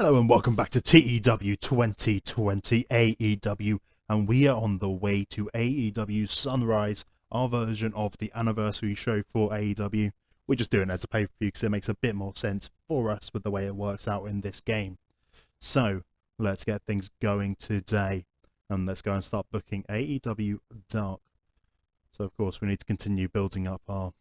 Hello and welcome back to TEW 2020 AEW, and we are on the way to AEW Sunrise, our version of the anniversary show for AEW. We're just doing it as a pay-per-view because it makes a bit more sense for us with the way it works out in this game. So, let's get things going today, and let's go and start booking AEW Dark. So of course we need to continue building up our...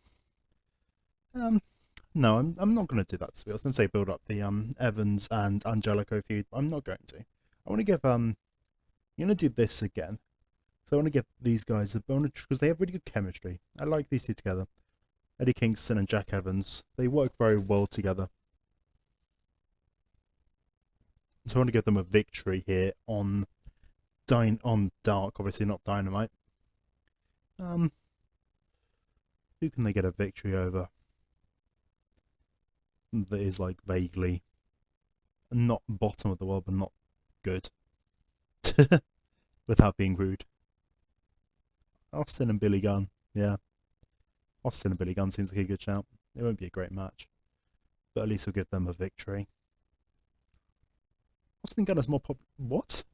No, I'm not going to do that, to be honest. I was going to say build up the Evans and Angelico feud, but I'm not going to. I want to give I'm going to do this again. So I want to give these guys a bonus because they have really good chemistry. I like these two together. Eddie Kingston and Jack Evans. They work very well together. So I want to give them a victory here on Dark, obviously not Dynamite. Who can they get a victory over? That is like vaguely not bottom of the world, but not good. Without being rude. Austin and Billy Gunn, yeah. Austin and Billy Gunn seems like a good shout. It won't be a great match, but at least we'll give them a victory. Austin Gunn is more What?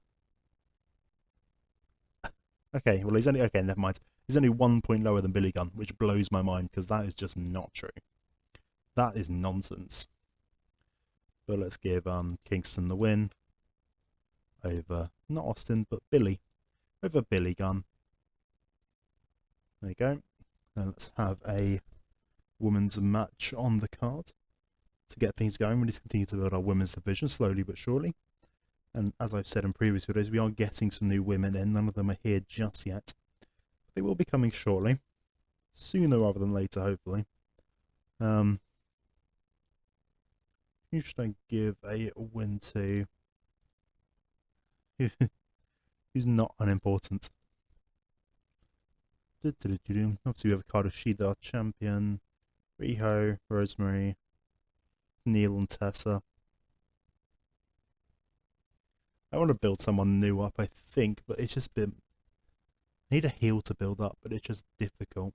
Okay, well he's only... Okay, never mind. He's only 1 point lower than Billy Gunn, which blows my mind, because that is just not true. That is nonsense. But let's give Kingston the win over, not Austin, but Billy. Over Billy Gunn. There you go. And let's have a women's match on the card. To get things going, we need to continue to build our women's division slowly but surely. And as I've said in previous videos, we are getting some new women in. None of them are here just yet. They will be coming shortly. Sooner rather than later, hopefully. Who should I give a win to? Who's not unimportant? Obviously we have Kato Shida, our champion, Riho, Rosemary, Neil and Tessa. I want to build someone new up, I think, but it's just been... I need a heel to build up, but it's just difficult.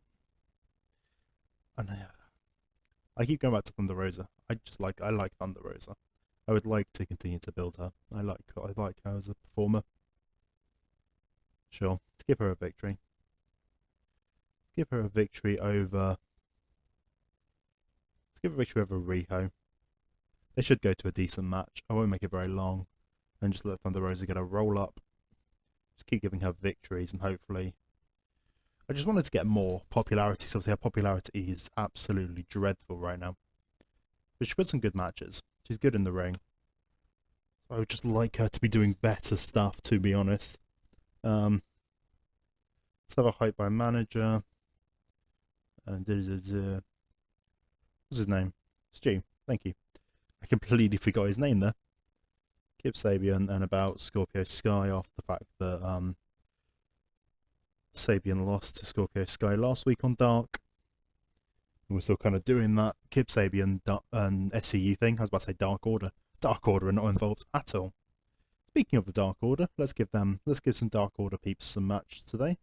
And I keep going back to Thunder Rosa. I like Thunder Rosa. I would like to continue to build her. I like her as a performer. Sure, let's give her a victory. Let's give her a victory over... Let's give her a victory over Riho. They should go to a decent match. I won't make it very long. And just let Thunder Rosa get a roll up. Just keep giving her victories and hopefully... I just wanted to get more popularity, so obviously her popularity is absolutely dreadful right now. But she puts some good matches. She's good in the ring. I would just like her to be doing better stuff, to be honest. Let's have a hype by manager. And what's his name? Stu. Thank you. I completely forgot his name there. Kip Sabian and about Scorpio Sky after the fact that Sabian lost to Scorpio Sky last week on Dark. And we're still kind of doing that Kip Sabian and SCU thing. I was about to say Dark Order. Dark Order are not involved at all. Speaking of the Dark Order, let's give some Dark Order peeps some match today.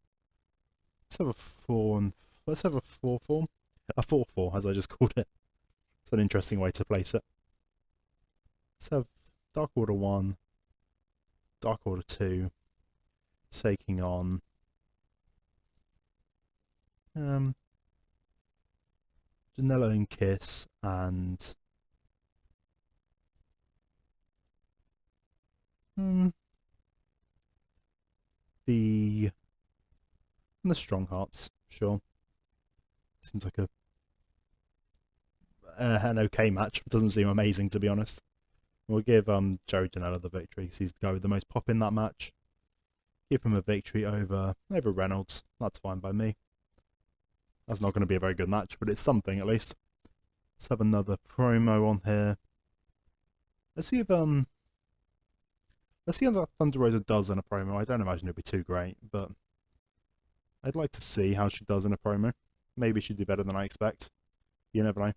Let's have a 4-4. A 4-4, as I just called it. It's an interesting way to place it. Let's have Dark Order 1, Dark Order 2, taking on Janela and Kiss and the Strong Hearts. Sure, seems like an okay match. It doesn't seem amazing, to be honest. We'll give Joey Janela the victory. He's the guy with the most pop in that match. Give him a victory over Reynolds. That's fine by me. That's not going to be a very good match, but it's something at least. Let's have another promo on here. Let's see how that Thunder Rosa does in a promo. I don't imagine it'll be too great, but I'd like to see how she does in a promo. Maybe she'd do better than I expect. You never know.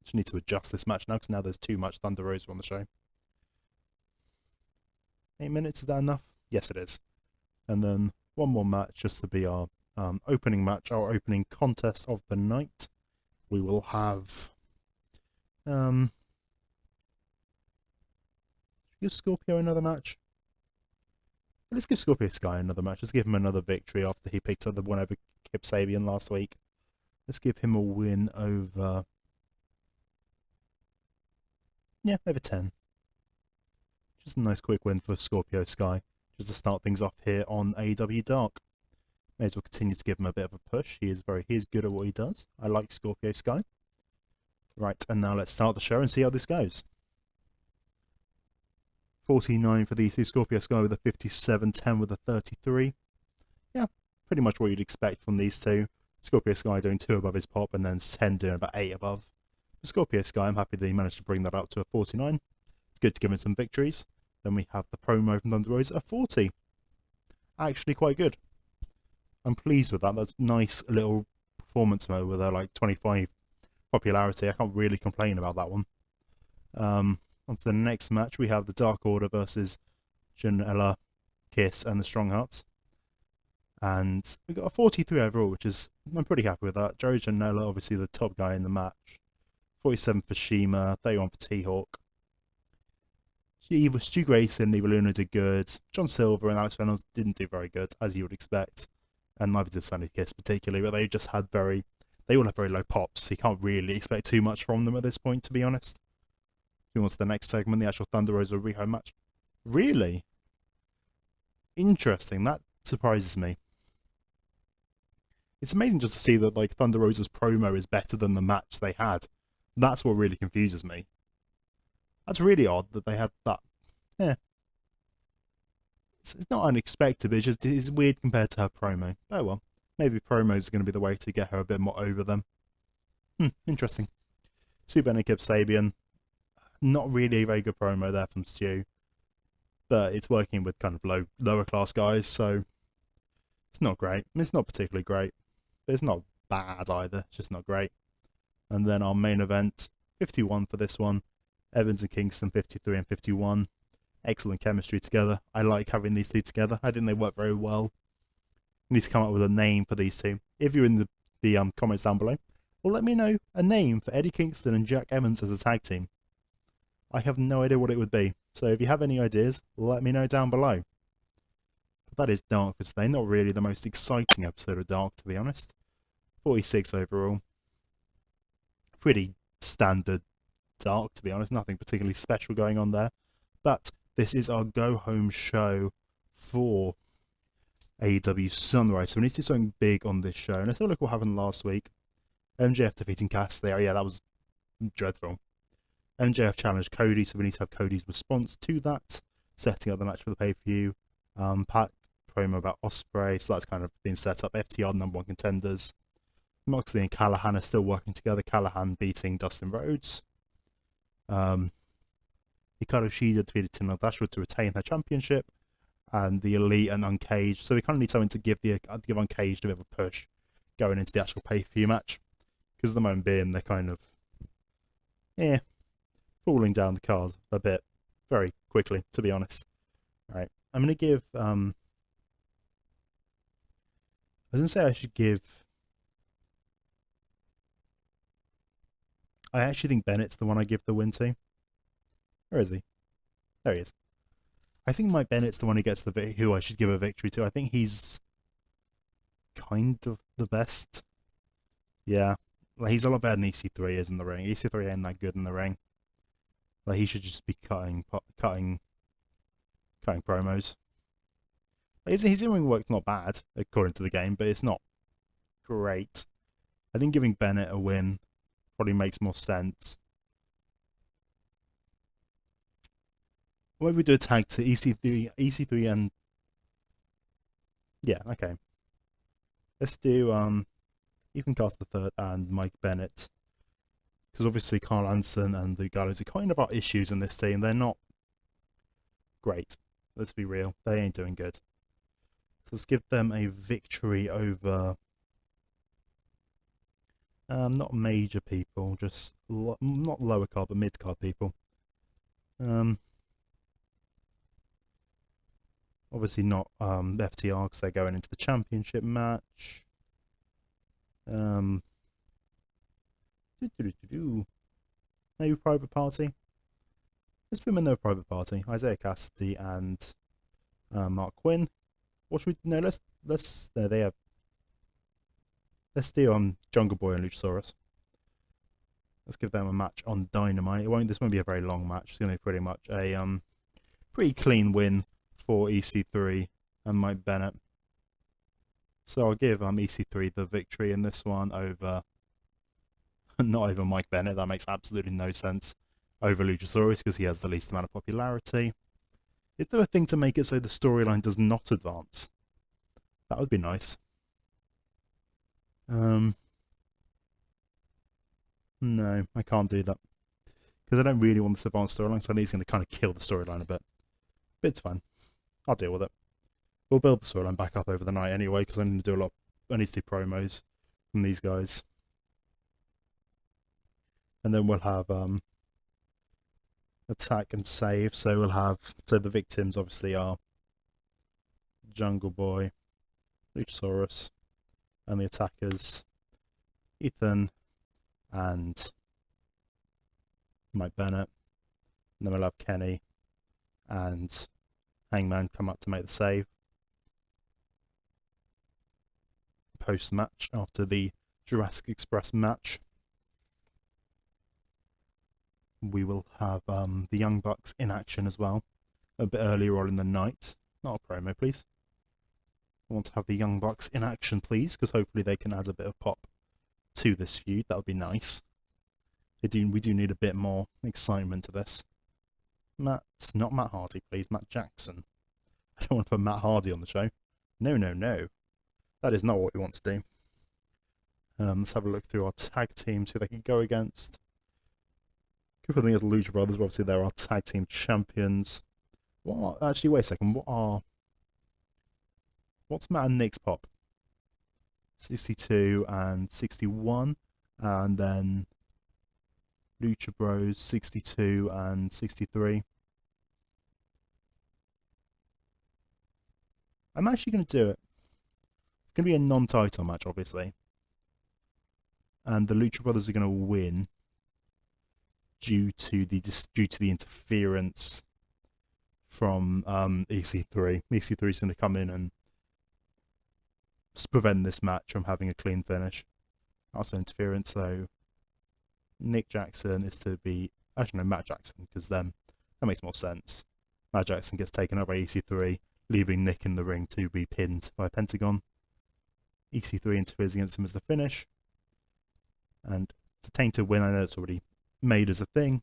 Just need to adjust this match now because now there's too much Thunder Rosa on the show. 8 minutes, is that enough? Yes, it is. And then one more match just to be our opening match, our opening contest of the night. We will have give Scorpio another match? Let's give Scorpio Sky another match. Let's give him another victory after he picked up the one over Kip Sabian last week. Let's give him a win over... yeah, over 10. Just a nice quick win for Scorpio Sky, just to start things off here on AEW Dark. May as well continue to give him a bit of a push. He is good at what he does. I like Scorpio Sky. Right, and now let's start the show and see how this goes. 49 for these two. Scorpio Sky with a 57, 10 with a 33. Yeah, pretty much what you'd expect from these two. Scorpio Sky doing 2 above his pop, and then 10 doing about 8 above. For Scorpio Sky, I'm happy that he managed to bring that up to a 49. It's good to give him some victories. Then we have the promo from Thunder Rosa, a 40. Actually quite good. I'm pleased with that. That's a nice little performance mode with a like 25 popularity. I can't really complain about that one. On to the next match, we have the Dark Order versus Janela, Kiss, and the Strong Hearts. And we got a 43 overall, which is, I'm pretty happy with that. Joey Janela, obviously the top guy in the match. 47 for Shima, 31 for T-Hawk. Stu Grayson and Eva Luna did good. John Silver and Alex Reynolds didn't do very good, as you would expect. And neither did Sunny Kiss particularly, but they just had they all have very low pops, so you can't really expect too much from them at this point, to be honest. Moving on to the next segment, the actual Thunder Rosa Riho match. Really? Interesting. That surprises me. It's amazing just to see that like Thunder Rosa's promo is better than the match they had. That's what really confuses me. That's really odd that they had that. Yeah. It's not unexpected, but it's weird compared to her promo. Oh well. Maybe promo is going to be the way to get her a bit more over them. Interesting. Super and Kip Sabian. Not really a very good promo there from Stu. But it's working with kind of lower class guys, so it's not great. It's not particularly great. But it's not bad either. It's just not great. And then our main event, 51 for this one. Evans and Kingston, 53 and 51. Excellent chemistry together. I like having these two together. I think they work very well. You need to come up with a name for these two. If you're in the comments down below, well, let me know a name for Eddie Kingston and Jack Evans as a tag team. I have no idea what it would be. So if you have any ideas, let me know down below. But that is Dark for today. Not really the most exciting episode of Dark, to be honest. 46 overall. Pretty standard Dark, to be honest. Nothing particularly special going on there. But this is our go-home show for AEW Sunrise. So we need to do something big on this show. And let's have a look what happened last week. MJF defeating Cass there. Yeah, that was dreadful. MJF challenged Cody, so we need to have Cody's response to that. Setting up the match for the pay-per-view. Pat promo about Ospreay, so that's kind of been set up. FTR #1 contenders. Moxley and Callahan are still working together. Callahan beating Dustin Rhodes. Hikaru Shida defeated Tina Dashwood to retain her championship. And the Elite and Uncaged. So we kind of need something to give Uncaged a bit of a push going into the actual pay-per-view match. Because at the moment being, they're kind of, falling down the card a bit. Very quickly, to be honest. Alright, I'm going to give, I was going to say I should give, I actually think Bennett's the one I give the win to. Where is he? There he is. I think Mike Bennett's the one who I should give a victory to. I think he's kind of the best. Yeah. Like, he's a lot better than EC3 is in the ring. EC3 ain't that good in the ring. Like, he should just be cutting promos. Like, his in-ring work's not bad, according to the game, but it's not great. I think giving Bennett a win probably makes more sense. Maybe we do a tag to EC3 and... yeah, okay. Let's do Ethan Cast III and Mike Bennett. Because obviously Carl Anderson and the Gallows are kind of our issues in this team. They're not great. Let's be real. They ain't doing good. So let's give them a victory over... not major people, just not lower card, but mid card people. Obviously not FTR because they're going into the championship match. Maybe Private Party. Let's put them in their private party. Isaiah Cassidy and Mark Quinn. What should we? No, let's. There they have. Let's do Jungle Boy and Luchasaurus. Let's give them a match on Dynamite. This won't be a very long match. It's going to be pretty much a pretty clean win for EC3 and Mike Bennett. So I'll give EC3 the victory in this one over, not over Mike Bennett. That makes absolutely no sense. Over Luchasaurus because he has the least amount of popularity. Is there a thing to make it so the storyline does not advance? That would be nice. No, I can't do that. Because I don't really want this advanced storyline, so I think it's going to kind of kill the storyline a bit. But it's fine. I'll deal with it. We'll build the storyline back up over the night anyway, because I need to do I need to do promos from these guys. And then we'll have attack and save. So the victims obviously are Jungle Boy, Luchasaurus, and the attackers Ethan and Mike Bennett. And then we'll have Kenny and Hangman come up to make the save. Post-match, after the Jurassic Express match, we will have the Young Bucks in action as well, a bit earlier on in the night. Not a promo, please. I want to have the Young Bucks in action, please, because hopefully they can add a bit of pop to this feud. That would be nice. We do need a bit more excitement to this. Not Matt Hardy, please. Matt Jackson. I don't want to put Matt Hardy on the show. No, no, no. That is not what we want to do. Let's have a look through our tag teams, who they can go against. Good thing is Lucha Brothers, obviously they're our tag team champions. Actually, wait a second. What's Matt and Nick's pop? 62 and 61, and then Lucha Bros 62 and 63. I'm actually going to do it. It's going to be a non-title match, obviously, and the Lucha Brothers are going to win due to the interference from EC3. EC3 is going to come in and prevent this match from having a clean finish. Also interference, so Nick Jackson is to be... Actually, no, Matt Jackson, because then that makes more sense. Matt Jackson gets taken out by EC3, leaving Nick in the ring to be pinned by Pentagon. EC3 interferes against him as the finish. And it's a tainted win. I know it's already made as a thing.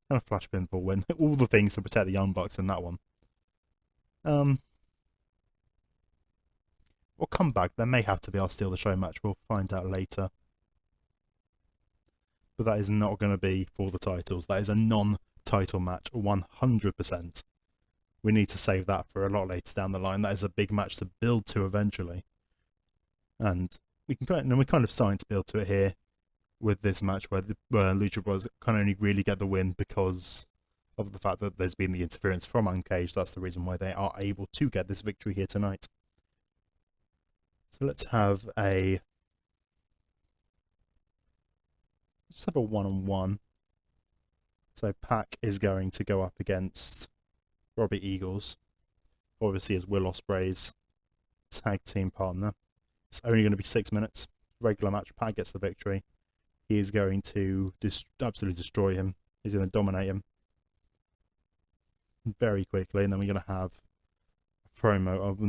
And a flash pinfall win. All the things to protect the Young Bucks in that one. We'll come back. There may have to be our Steal the Show match. We'll find out later. But that is not going to be for the titles. That is a non-title match, 100%. We need to save that for a lot later down the line. That is a big match to build to eventually. And we kind of starting to build to it here with this match where Lucha Bros can only really get the win because of the fact that there's been the interference from Uncaged. That's the reason why they are able to get this victory here tonight. So let's have a one-on-one. So Pac is going to go up against Robbie Eagles, obviously as Will Ospreay's tag team partner. It's only going to be 6 minutes. Regular match. Pac gets the victory. He is going to absolutely destroy him. He's going to dominate him very quickly, and then we're going to have a promo of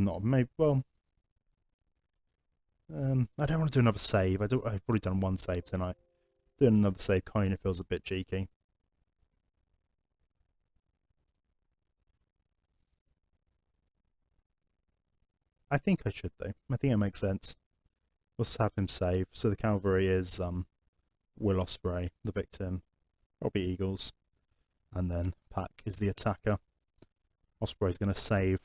I don't want to do another save. I've already done one save tonight. Doing another save kind of feels a bit cheeky. I think I should though. I think it makes sense. Let's have him save. So the Cavalry is Will Ospreay, the victim, Robbie Eagles, and then Pac is the attacker. Ospreay's going to save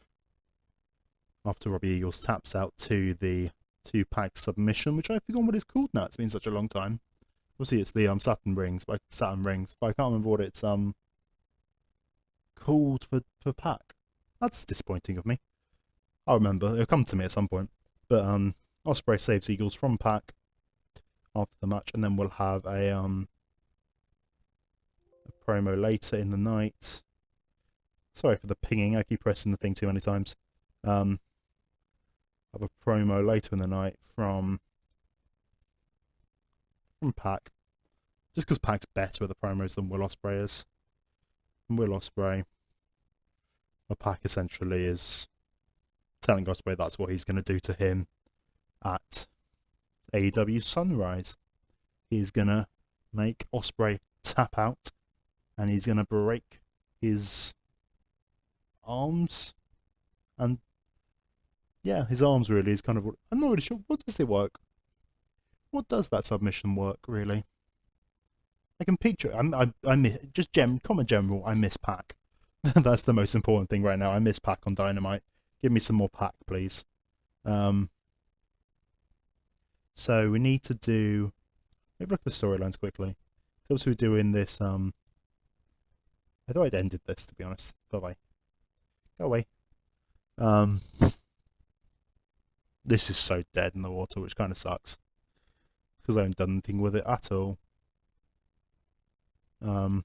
after Robbie Eagles taps out to the Pac submission, which I've forgotten what it's called now. It's been such a long time. Obviously, it's the Saturn Rings, but I can't remember what it's called for Pac. That's disappointing of me. I'll remember. It'll come to me at some point. But Ospreay saves Eagles from Pac after the match, and then we'll have a promo later in the night Sorry for the pinging. I keep pressing the thing too many times. I have a promo later in the night from Pac. Just because Pac's better at the promos than Will Ospreay is. Will Ospreay, Pac essentially is telling Ospreay that's what he's going to do to him at AEW Sunrise. He's going to make Ospreay tap out, and he's going to break his arms. And yeah, his arms really is kind of... I'm not really sure. What does it work? What does that submission work, really? I can picture it. I miss, just common general, I miss Pac. That's the most important thing right now. I miss Pac on Dynamite. Give me some more Pac, please. So we need to do... Maybe look at the storylines quickly. So we're doing this... I thought I'd ended this, to be honest. Bye-bye. Go away. This is so dead in the water, which kind of sucks. Because I haven't done anything with it at all. Where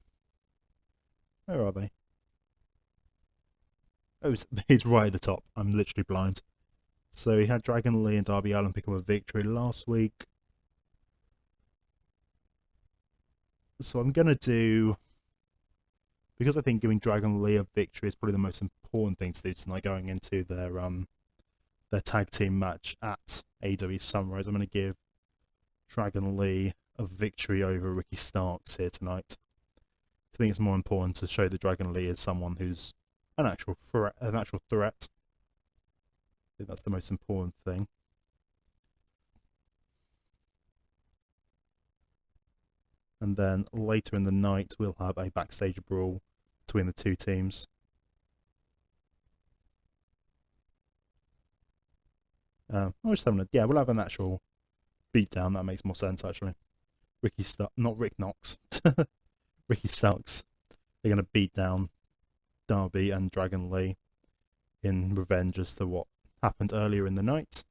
are they? Oh, it's right at the top. I'm literally blind. So he had Dragon Lee and Darby Allin pick up a victory last week. So I'm going to do... Because I think giving Dragon Lee a victory is probably the most important thing to do tonight going into their tag team match at AEW Sunrise. I'm going to give Dragon Lee a victory over Ricky Starks here tonight. I think it's more important to show that Dragon Lee is someone who's an actual threat. I think that's the most important thing. And then later in the night, we'll have a backstage brawl between the two teams. We'll have an actual beatdown. That makes more sense, actually. Not Rick Knox. Ricky Starks. They're going to beat down Darby and Dragon Lee in revenge as to what happened earlier in the night.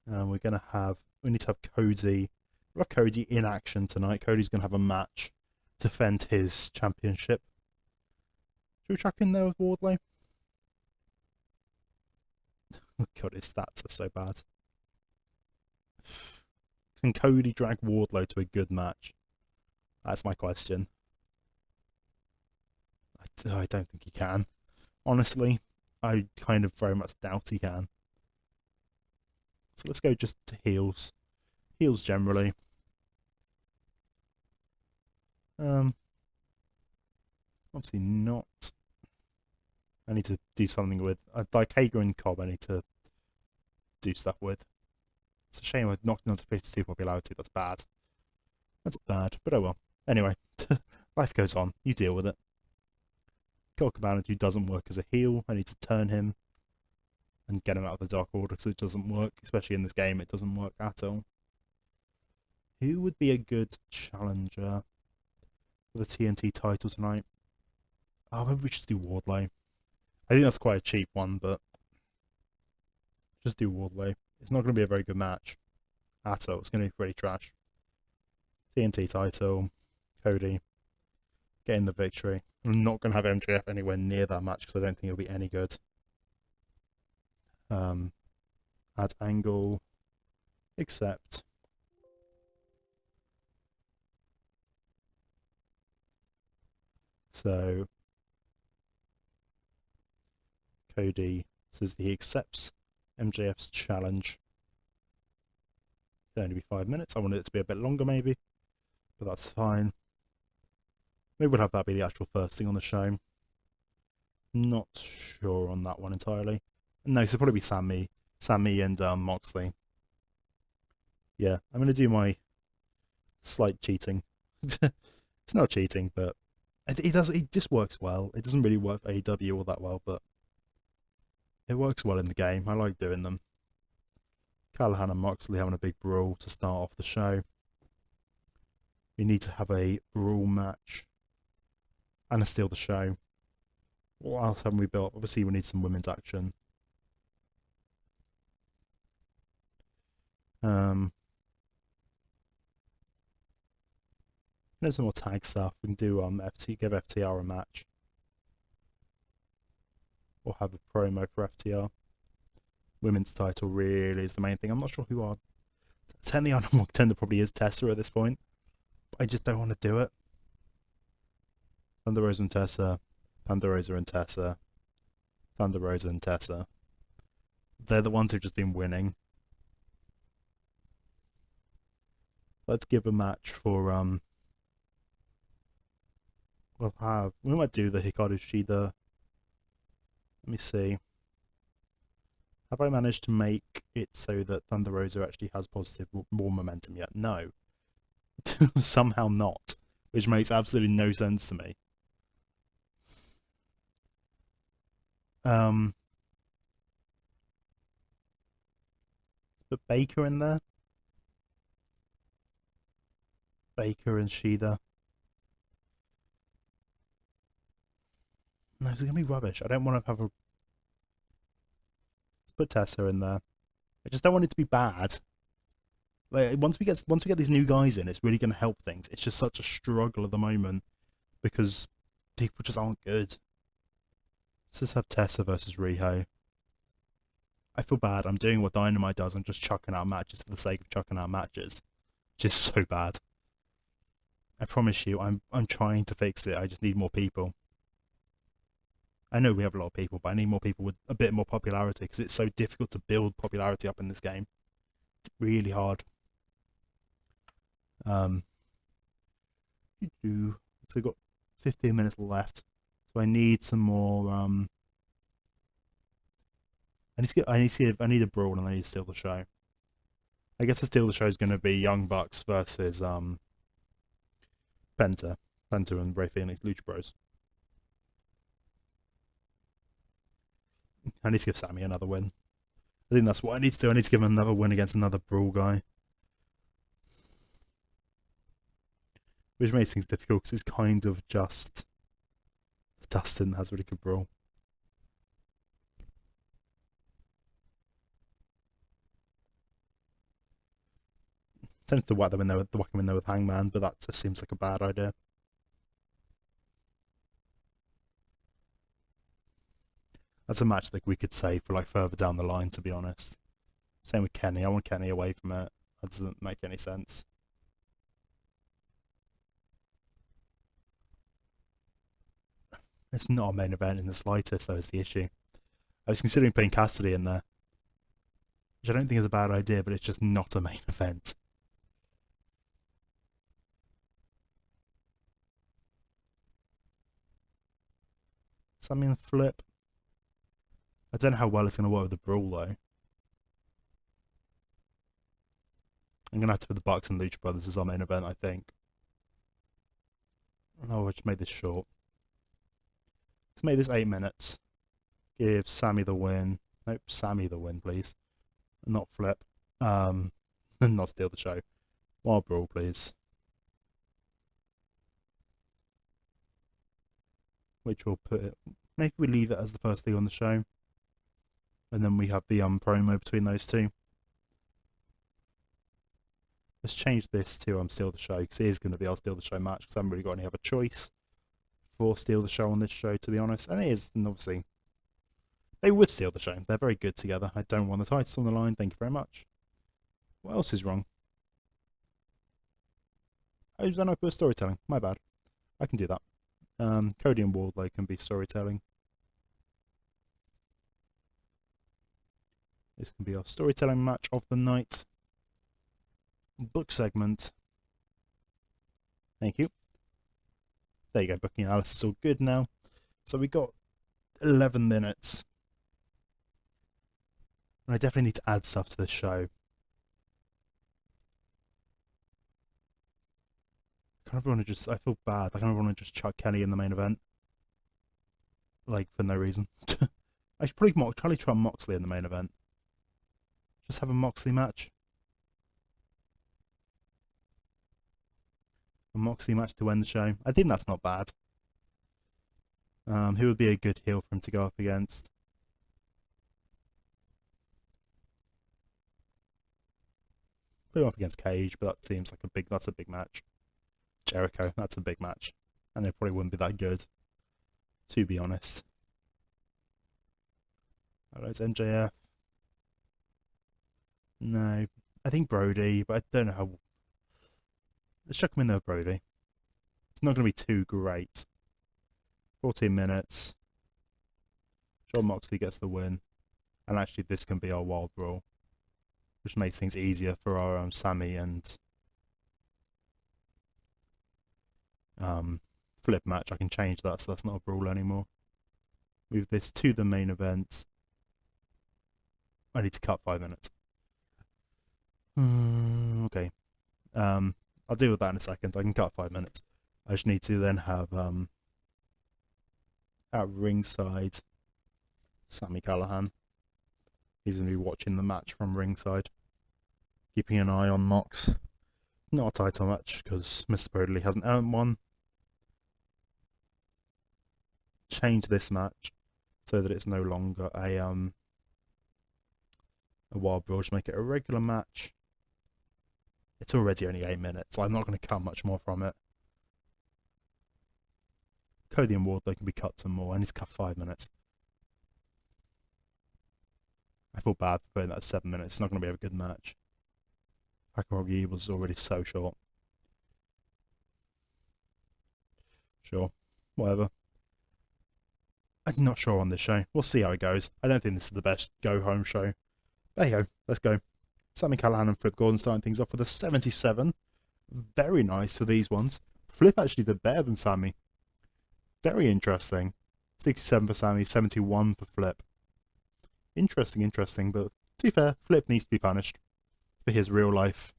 And we need to have Cody. We'll have Cody in action tonight. Cody's going to have a match to defend his championship. Should we track in there with Wardlow? Oh God, his stats are so bad. Can Cody drag Wardlow to a good match? That's my question. I don't think he can. Honestly, I kind of very much doubt he can. So let's go just to heels. Heels generally. Obviously not. I need to do something with... like Hager and Cobb I need to do stuff with. It's a shame I've knocked onto 52 popularity. That's bad. That's bad, but oh well. Anyway, life goes on. You deal with it. Colt Cabana, who doesn't work as a heel. I need to turn him and get him out of the Dark Order because it doesn't work. Especially in this game, it doesn't work at all. Who would be a good challenger for the TNT title tonight? Oh, maybe we should do Wardlow. I think that's quite a cheap one, but just do Wardlow. It's not going to be a very good match at all. It's going to be pretty trash. TNT title, Cody getting the victory. I'm not going to have MJF anywhere near that match because I don't think it'll be any good. Add Angle, accept. So Cody says that he accepts MJF's challenge. It'll only be 5 minutes. I wanted it to be a bit longer maybe, but that's fine. Maybe we'll have that be the actual first thing on the show. Not sure on that one entirely. No, so it'll probably be Sammy and Moxley. Yeah, I'm going to do my slight cheating. It's not cheating, but it just works well. It doesn't really work for AEW all that well, but it works well in the game. I like doing them. Callahan and Moxley having a big brawl to start off the show. We need to have a brawl match and a steal the show. What else haven't we built? Obviously, we need some women's action. There's some more tag stuff. We can do give FTR a match. Or have a promo for FTR. Women's title really is the main thing. I'm not sure who our technically our number one contender probably is Tessa at this point. But I just don't want to do it. Thunder Rosa and Tessa. Thunder Rosa and Tessa. Thunder Rosa and Tessa. They're the ones who've just been winning. Let's give a match for we might do the Hikaru Shida. Let me see. Have I managed to make it so that Thunder Rosa actually has positive more momentum yet? No. Somehow not. Which makes absolutely no sense to me. Put Baker in there. Baker and Shida. No, it's going to be rubbish. I don't want to have a... Let's put Tessa in there. I just don't want it to be bad. Like, once we get these new guys in, it's really going to help things. It's just such a struggle at the moment because people just aren't good. Let's just have Tessa versus Riho. I feel bad. I'm doing what Dynamite does. I'm just chucking out matches for the sake of chucking out matches. Which is so bad. I promise you, I'm trying to fix it. I just need more people. I know we have a lot of people, but I need more people with a bit more popularity because it's so difficult to build popularity up in this game. It's really hard. So we've got 15 minutes left. So I need some more. I need a brawl and I need to steal the show. I guess the steal the show is going to be Young Bucks versus Penta and Ray Phoenix, Lucha Bros. I need to give Sammy another win. I think that's what I need to do. I need to give him another win against another brawl guy. Which makes things difficult because it's kind of just Dustin has a really good brawl. Tempted to whack him in there with Hangman, but that just seems like a bad idea. That's a match that we could save for like further down the line, to be honest. Same with Kenny. I want Kenny away from it. That doesn't make any sense. It's not a main event in the slightest, though, is the issue. I was considering putting Cassidy in there, which I don't think is a bad idea, but it's just not a main event. Sammy and Flip. I don't know how well it's going to work with the brawl, though. I'm going to have to put the Bucks and Lucha Brothers as our main event, I think. Oh, I just made this short. Let's make this 8 minutes. Give Sammy the win. Nope, Sammy the win, please. Not Flip. And not steal the show. Wild brawl, please. Which we'll put it... Maybe we leave it as the first thing on the show. And then we have the promo between those two. Let's change this to Steal the Show, because it is going to be our Steal the Show match, because I haven't really got any other choice for Steal the Show on this show, to be honest. And it is, and obviously, they would steal the show. They're very good together. I don't want the titles on the line, thank you very much. What else is wrong? Oh, is that not good storytelling? My bad. I can do that. Cody and Wardlow can be storytelling. This can be our storytelling match of the night. Book segment. Thank you. There you go, booking analysis is all good now. So we got 11 minutes. And I definitely need to add stuff to the show. I feel bad. I kind of want to just chuck Kenny in the main event. Like, for no reason. I should probably try Moxley in the main event. Just have a Moxley match. A Moxley match to end the show. I think that's not bad. Who would be a good heel for him to go up against? Put him up against Cage, but that seems like that's a big match. Jericho. That's a big match. And it probably wouldn't be that good, to be honest. Oh, it's MJF. No, I think Brody, but I don't know how. Let's chuck him in there with Brody. It's not going to be too great. 14 minutes. Jon Moxley gets the win. And actually, this can be our Wild Brawl, which makes things easier for our Sammy and Flip match. I can change that, so that's not a brawl anymore. Move this to the main event. I need to cut 5 minutes. Okay. I'll deal with that in a second. I can cut 5 minutes. I just need to then have at ringside Sami Callihan. He's going to be watching the match from ringside, keeping an eye on Mox. Not a title match because Mr. Brodley hasn't earned one. Change this match so that it's no longer a Wild Brawl. Just make it a regular match. It's already only 8 minutes. I'm not going to cut much more from it. Cody and Wardlow can be cut some more. I need to cut 5 minutes. I feel bad for putting that at 7 minutes. It's not going to be a good match. Pack and Robbie was already so short. Sure. Whatever. I'm not sure on this show. We'll see how it goes. I don't think this is the best go-home show. There you go. Let's go. Sami Callihan and Flip Gordon starting things off with a 77. Very nice for these ones. Flip actually did better than Sami. Very interesting. 67 for Sami, 71 for Flip. Interesting, but to be fair, Flip needs to be punished for his real life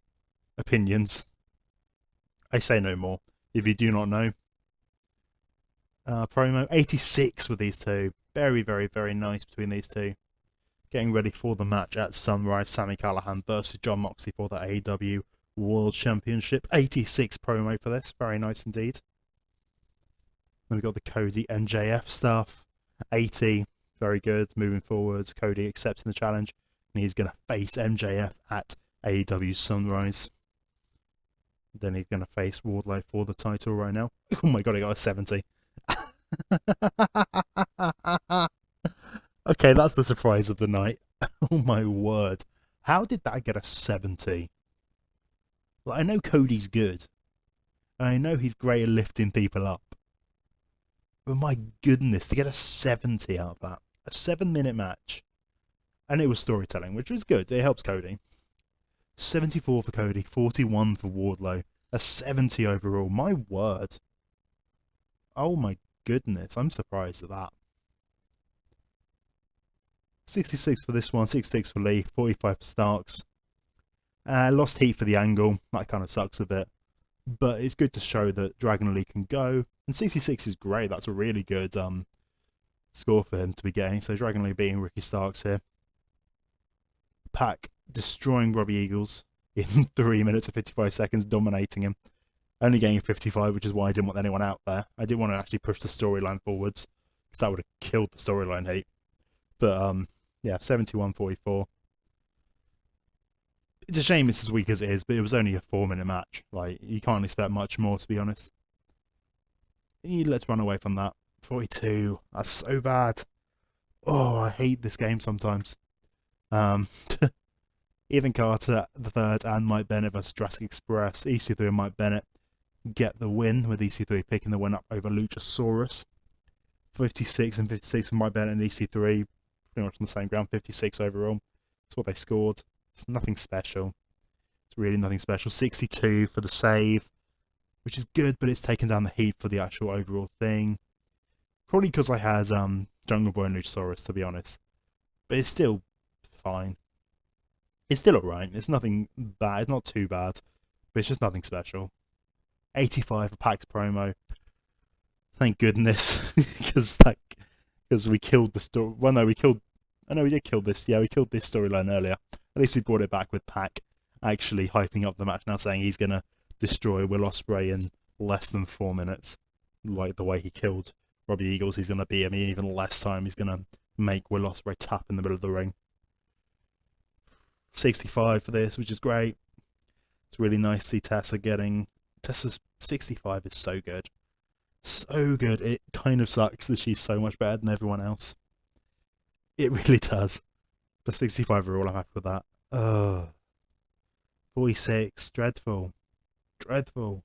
opinions. I say no more. If you do not know. Promo 86 with these two. Very, very, very nice between these two. Getting ready for the match at Sunrise. Sami Callihan versus Jon Moxley for the AEW World Championship. 86 promo for this. Very nice indeed. Then we've got the Cody MJF stuff. 80. Very good. Moving forwards. Cody accepting the challenge. And he's going to face MJF at AEW Sunrise. Then he's going to face Wardlow for the title right now. Oh my god, he got a 70. Okay, that's the surprise of the night. Oh my word. How did that get a 70? Like, I know Cody's good. I know he's great at lifting people up. But my goodness, to get a 70 out of that. A 7-minute match. And it was storytelling, which was good. It helps Cody. 74 for Cody, 41 for Wardlow. A 70 overall. My word. Oh my goodness, I'm surprised at that. 66 for this one, 66 for Lee, 45 for Starks. Lost heat for the angle. That kind of sucks a bit. But it's good to show that Dragon Lee can go. And 66 is great. That's a really good score for him to be getting. So Dragon Lee beating Ricky Starks here. Pac destroying Robbie Eagles in 3 minutes and 55 seconds, dominating him. Only getting 55, which is why I didn't want anyone out there. I didn't want to actually push the storyline forwards, because that would have killed the storyline heat. But, yeah, 71-44. It's a shame it's as weak as it is, but it was only a 4-minute match. Like, you can't expect much more, to be honest. Let's run away from that. 42. That's so bad. Oh, I hate this game sometimes. Ethan Carter, the third, and Mike Bennett versus Jurassic Express. EC3 and Mike Bennett get the win, with EC3 picking the win up over Luchasaurus. 56 and 56 for Mike Bennett and EC3. Pretty much on the same ground, 56 overall. That's what they scored. It's nothing special. It's really nothing special. 62 for the save, which is good, but it's taken down the heat for the actual overall thing. Probably because I had Jungle Boy and Luchasaurus, to be honest. But it's still fine. It's still alright. It's nothing bad. It's not too bad. But it's just nothing special. 85 for Pac's promo. Thank goodness. Because we killed the story. Well, no, we killed... I know we did kill this. Yeah, we killed this storyline earlier. At least we brought it back with Pac actually hyping up the match now, saying he's going to destroy Will Ospreay in less than 4 minutes. Like the way he killed Robbie Eagles, he's going to be, I mean, even less time, he's going to make Will Ospreay tap in the middle of the ring. 65 for this, which is great. It's really nice to see Tessa's 65 is so good. So good. It kind of sucks that she's so much better than everyone else. It really does. But 65 overall, I'm happy with that. 46. Dreadful. Dreadful.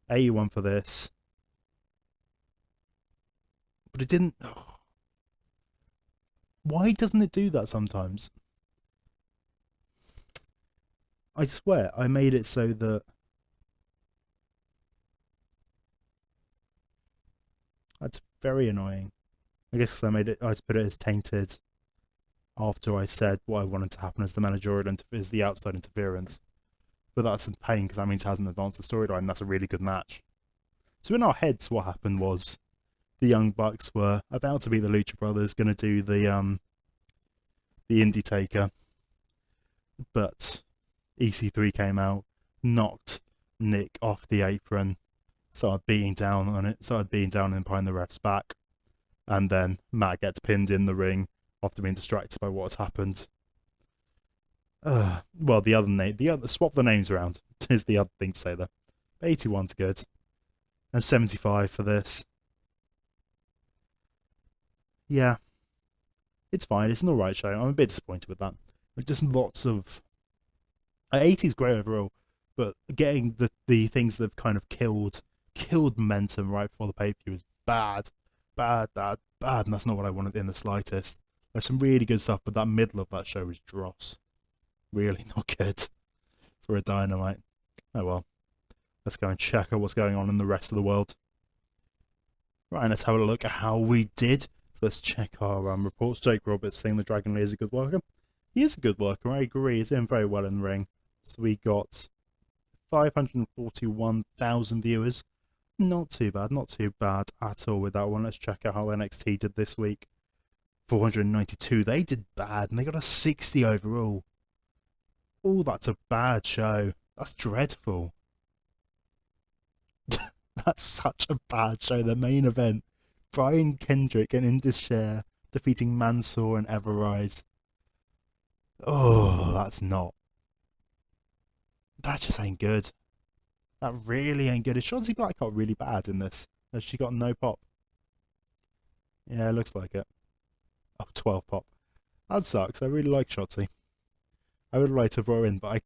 81 for this. But it didn't... Why doesn't it do that sometimes? I swear, I made it so that... That's very annoying. I guess I put it as tainted after I said what I wanted to happen as the managerial is the outside interference. But that's a pain because that means it hasn't advanced the storyline. That's a really good match. So in our heads, what happened was the Young Bucks were about to be the Lucha Brothers, going to do the Indie Taker, but EC3 came out, knocked Nick off the apron, started beating down on it, started beating down and behind the ref's back, and then Matt gets pinned in the ring after being distracted by what's happened. Well, swap the names around is the other thing to say there. 81's good, and 75 for this. Yeah, it's fine. It's an alright show. I'm a bit disappointed with that. There's just lots of... 80's great overall, but getting the things that have kind of killed momentum right before the pay-per-view is bad. Bad, and that's not what I wanted in the slightest. There's some really good stuff, but that middle of that show was dross. Really not good for a Dynamite. Oh well. Let's go and check out what's going on in the rest of the world. Right, let's have a look at how we did. So let's check our reports. Jake Roberts saying the Dragon Lee is a good worker. He is a good worker, I agree. He's doing very well in the ring. So we got 541,000 viewers. Not too bad at all with that one. Let's check out how NXT did this week. 492. They did bad, and they got a 60 overall. Oh, that's a bad show. That's dreadful. That's such a bad show. The main event, Brian Kendrick and Indus Sher defeating Mansoor and Everrise. Oh, that just ain't good. That really ain't good. Is Shotzi Blackheart really bad in this? Has she got no pop? Yeah, it looks like it. Oh, 12 pop. That sucks. I really like Shotzi. I would like to throw her in, but I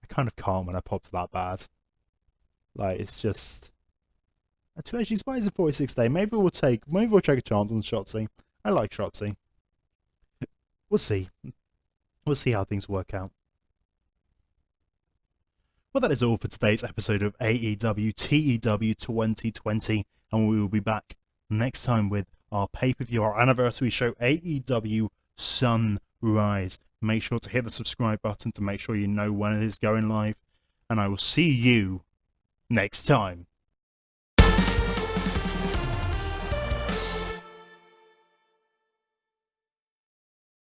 kind of can't when her pop's that bad. Like, it's just... Actually, she's by a 46 day. Maybe we'll take a chance on Shotzi. I like Shotzi. We'll see. We'll see how things work out. Well, that is all for today's episode of AEW TEW 2020, and we will be back next time with our pay-per-view, our anniversary show, AEW Sunrise. Make sure to hit the subscribe button to make sure you know when it is going live, and I will see you next time.